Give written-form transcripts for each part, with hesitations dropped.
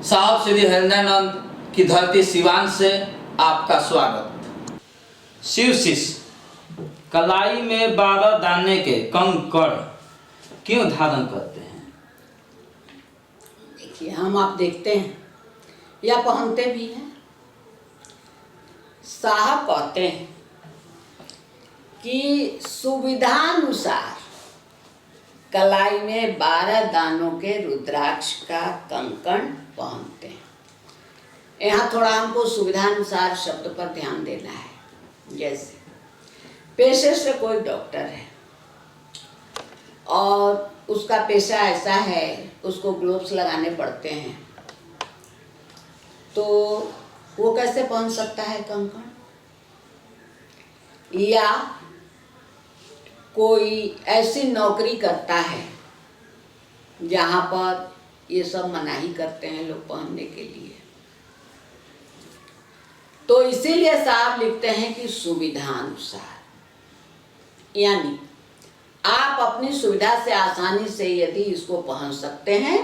साहब श्री हरिनानंद की धरती सिवान से आपका स्वागत। शिव शिष्य कलाई में 12 दाने के कंकड़ क्यों धारण करते हैं? देखिए, हम आप देखते हैं या पहनते भी हैं। साहब कहते हैं कि सुविधानुसार कलाई में 12 दानों के रुद्राक्ष का कंकण पहनते हैं। यहाँ थोड़ा हमको सुविधानुसार शब्द पर ध्यान देना है। जैसे पेशे से कोई डॉक्टर है और उसका पेशा ऐसा है, उसको ग्लोव्स लगाने पड़ते हैं, तो वो कैसे पहन सकता है कंकण? या कोई ऐसी नौकरी करता है जहाँ पर ये सब मनाही करते हैं लोग पहनने के लिए, तो इसीलिए साहब लिखते हैं कि सुविधानुसार, यानी आप अपनी सुविधा से आसानी से यदि इसको पहन सकते हैं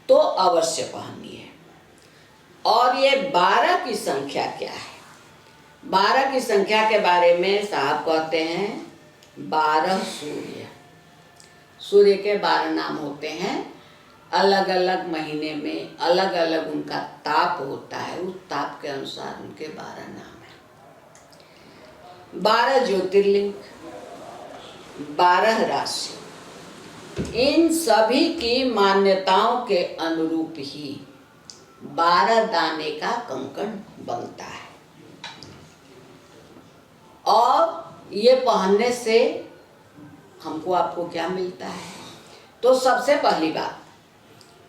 तो अवश्य पहनिए। और ये 12 की संख्या क्या है? 12 की संख्या के बारे में साहब कहते हैं 12 सूर्य। सूर्य के 12 नाम होते हैं। अलग अलग महीने में अलग अलग उनका ताप होता है, उस ताप के अनुसार उनके 12 नाम हैं। 12 ज्योतिर्लिंग, 12 राशि, इन सभी की मान्यताओं के अनुरूप ही 12 दाने का कंकण बनता है। और ये पहनने से हमको आपको क्या मिलता है? तो सबसे पहली बात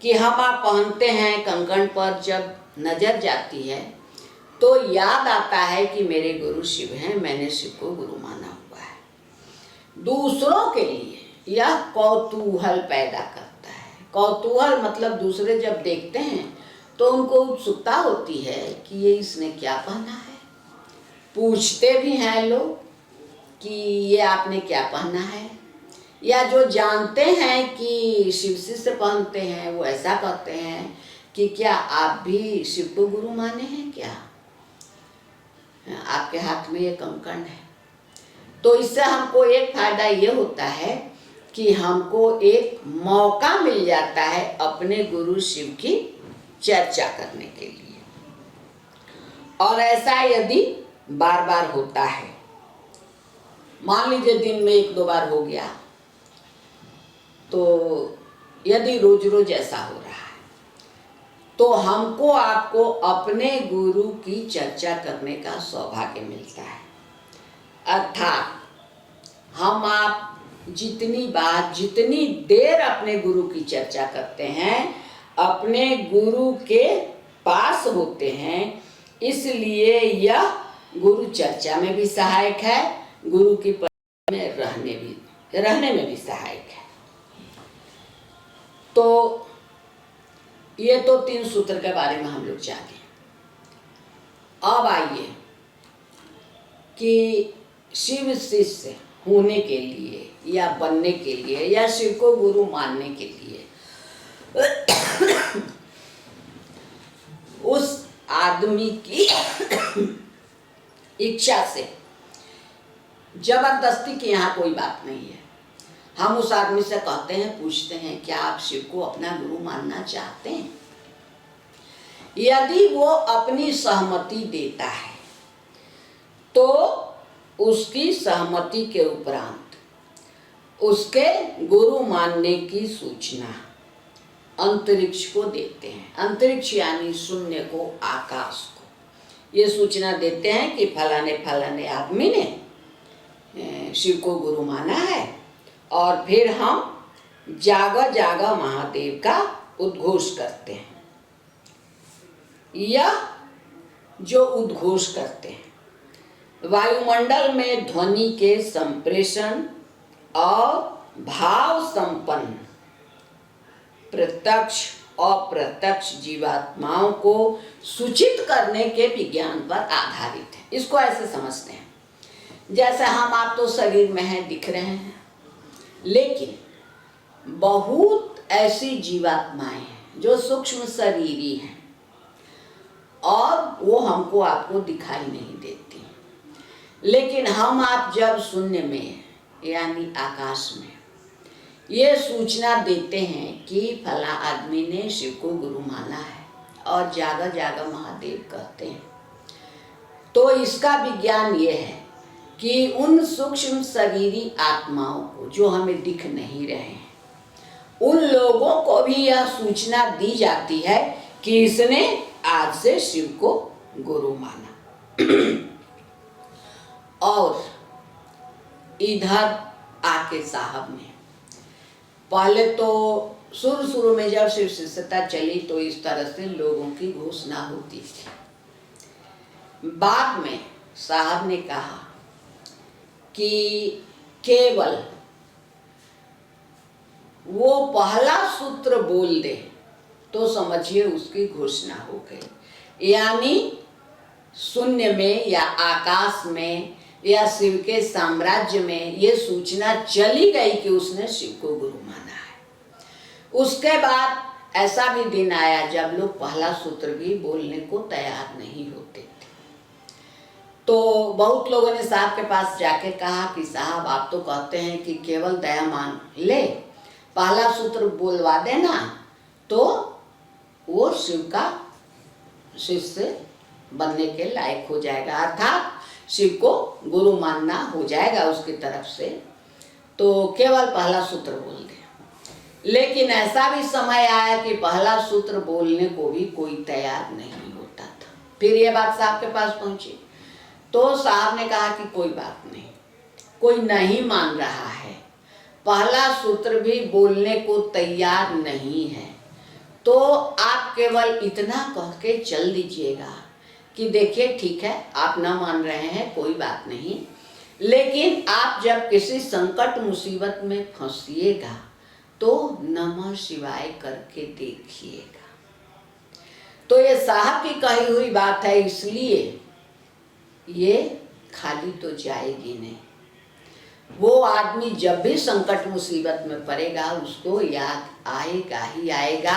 कि हम आप पहनते हैं कंकण पर, जब नजर जाती है तो याद आता है कि मेरे गुरु शिव हैं, मैंने शिव को गुरु माना हुआ है। दूसरों के लिए यह कौतूहल पैदा करता है। कौतूहल मतलब दूसरे जब देखते हैं तो उनको उत्सुकता होती है कि ये इसने क्या पहना है। पूछते भी हैं लोग कि ये आपने क्या पहना है, या जो जानते हैं कि शिव शिष्य पहनते हैं वो ऐसा कहते हैं कि क्या आप भी शिव को गुरु माने हैं क्या? आपके हाथ में ये कंकण है। तो इससे हमको एक फायदा ये होता है कि हमको एक मौका मिल जाता है अपने गुरु शिव की चर्चा करने के लिए। और ऐसा यदि बार बार होता है, मान लीजिए दिन में 1-2 बार हो गया, तो यदि रोज रोज ऐसा हो रहा है तो हमको आपको अपने गुरु की चर्चा करने का सौभाग्य मिलता है। अर्थात हम आप जितनी बार, जितनी देर अपने गुरु की चर्चा करते हैं, अपने गुरु के पास होते हैं, इसलिए यह गुरु चर्चा में भी सहायक है, गुरु की में रहने में भी सहायक है। तो ये तो 3 सूत्र के बारे में हम लोग जाने। अब आइए कि शिव शिष्य होने के लिए या बनने के लिए या शिव को गुरु मानने के लिए उस आदमी की इच्छा से, जबरदस्ती की यहाँ कोई बात नहीं है। हम उस आदमी से कहते हैं, पूछते हैं, क्या आप शिव को अपना गुरु मानना चाहते हैं? यदि वो अपनी सहमति देता है तो उसकी सहमति के उपरांत उसके गुरु मानने की सूचना अंतरिक्ष को देते हैं। अंतरिक्ष यानी शून्य को, आकाश को ये सूचना देते हैं कि फलाने फलाने आदमी ने शिव को गुरु माना है। और फिर हम जागा जागा महादेव का उद्घोष करते हैं। यह जो उद्घोष करते हैं, वायुमंडल में ध्वनि के संप्रेषण और भाव संपन्न प्रत्यक्ष अप्रत्यक्ष जीवात्माओं को सूचित करने के विज्ञान पर आधारित है। इसको ऐसे समझते हैं जैसे हम आप तो शरीर में हैं, दिख रहे हैं, लेकिन बहुत ऐसी जीवात्माएं हैं जो सूक्ष्म शरीरी हैं, और वो हमको आपको दिखाई नहीं देती। लेकिन हम आप जब शून्य में यानी आकाश में ये सूचना देते हैं कि फला आदमी ने शिव को गुरु माना है और जागा जागा महादेव कहते हैं, तो इसका विज्ञान ये है कि उन सूक्ष्म शरीरी आत्माओं को जो हमें दिख नहीं रहे हैं, उन लोगों को भी यह सूचना दी जाती है कि इसने आज से शिव को गुरु माना। और इधर आके साहब ने पहले तो शुरू में जब शिव शिष्यता चली तो इस तरह से लोगों की घोषणा होती थी। बाद में साहब ने कहा कि केवल वो पहला सूत्र बोल दे तो समझिए उसकी घोषणा हो गई, यानी शून्य में या आकाश में या शिव के साम्राज्य में ये सूचना चली गई कि उसने शिव को गुरु माना है। उसके बाद ऐसा भी दिन आया जब लोग पहला सूत्र भी बोलने को तैयार नहीं होते थे। तो बहुत लोगों ने साहब के पास जाके कहा कि साहब आप तो कहते हैं कि केवल दया मान ले, पहला सूत्र बोलवा देना तो वो शिव का शिष्य बनने के लायक हो जाएगा, अर्थात शिव को गुरु मानना हो जाएगा उसकी तरफ से, तो केवल पहला सूत्र बोल दे। लेकिन ऐसा भी समय आया कि पहला सूत्र बोलने को भी कोई तैयार नहीं होता था। फिर ये बात साहब के पास पहुंची तो साहब ने कहा कि कोई बात नहीं, कोई नहीं मान रहा है, पहला सूत्र भी बोलने को तैयार नहीं है, तो आप केवल इतना कह के चल दीजिएगा कि देखिए ठीक है आप न मान रहे हैं कोई बात नहीं, लेकिन आप जब किसी संकट मुसीबत में फंसिएगा तो नमः शिवाय करके देखिएगा। तो ये साहब की कही हुई बात है, इसलिए ये खाली तो जाएगी नहीं। वो आदमी जब भी संकट मुसीबत में पड़ेगा उसको याद आएगा ही आएगा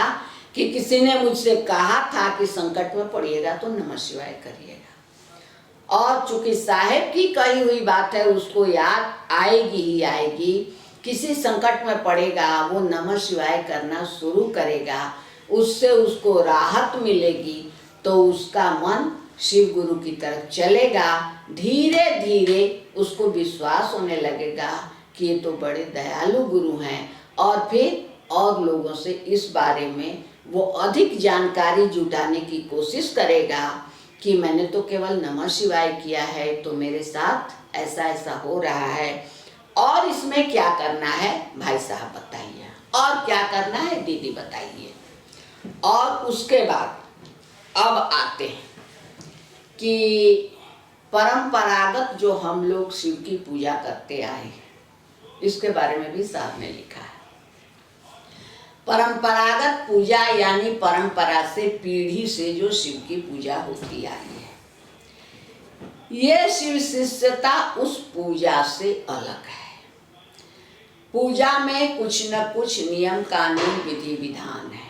कि किसी ने मुझसे कहा था कि संकट में पड़िएगा तो नमः शिवाय करिएगा। और चूंकि साहेब की कही हुई बात है उसको याद आएगी ही आएगी, किसी संकट में पड़ेगा वो नमः शिवाय करना शुरू करेगा, उससे उसको राहत मिलेगी, तो उसका मन शिव गुरु की तरफ चलेगा। धीरे धीरे उसको विश्वास होने लगेगा कि ये तो बड़े दयालु गुरु हैं, और फिर और लोगों से इस बारे में वो अधिक जानकारी जुटाने की कोशिश करेगा कि मैंने तो केवल नमः शिवाय किया है तो मेरे साथ ऐसा ऐसा हो रहा है, और इसमें क्या करना है भाई साहब बताइए, और क्या करना है दीदी बताइए। और उसके बाद अब आते हैं कि परंपरागत जो हम लोग शिव की पूजा करते आए हैं, इसके बारे में भी साहब ने लिखा है। परंपरागत पूजा यानी परंपरा से पीढ़ी से जो शिव की पूजा होती आई है, ये शिव शिष्यता उस पूजा से अलग है। पूजा में कुछ न कुछ नियम कानून विधि विधान है,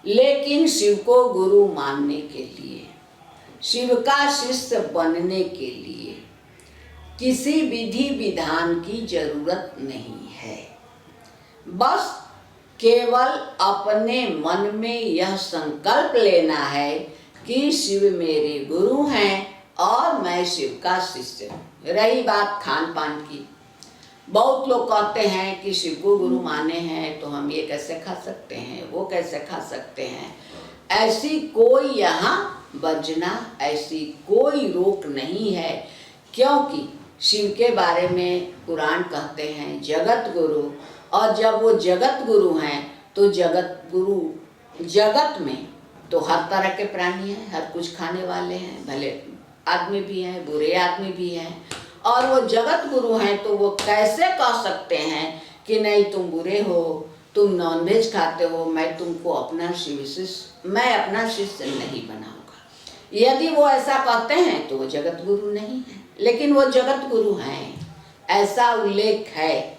लेकिन शिव को गुरु मानने के लिए, शिव का शिष्य बनने के लिए किसी विधि विधान की जरूरत नहीं है। बस केवल अपने मन में यह संकल्प लेना है कि शिव मेरे गुरु हैं और मैं शिव का शिष्य हूँ। रही बात खान पान की, बहुत लोग कहते हैं कि शिव को गुरु माने हैं तो हम ये कैसे खा सकते हैं, वो कैसे खा सकते हैं। ऐसी कोई यहाँ वंचना, ऐसी कोई रोक नहीं है, क्योंकि शिव के बारे में कुरान कहते हैं जगत गुरु, और जब वो जगत गुरु हैं तो जगत गुरु जगत में तो हर तरह के प्राणी हैं, हर कुछ खाने वाले हैं, भले आदमी भी हैं बुरे आदमी भी हैं, और वो जगत गुरु हैं तो वो कैसे कह सकते हैं कि नहीं तुम बुरे हो, तुम नॉनवेज खाते हो, मैं तुमको अपना मैं अपना शिष्य नहीं बनाऊंगा। यदि वो ऐसा कहते हैं तो वो जगत गुरु नहीं है, लेकिन वो जगत गुरु हैं ऐसा उल्लेख है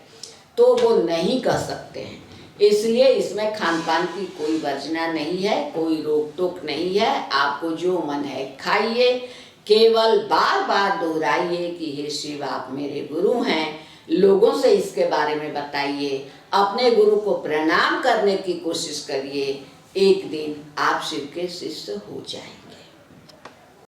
तो वो नहीं कह सकते हैं, इसलिए इसमें खान पान की कोई वर्जना नहीं है, कोई रोक टोक नहीं है। आपको जो मन है खाइए, केवल बार बार दोहराइए कि हे शिव आप मेरे गुरु हैं। लोगों से इसके बारे में बताइए, अपने गुरु को प्रणाम करने की कोशिश करिए। एक दिन आप शिव के शिष्य हो जाएंगे।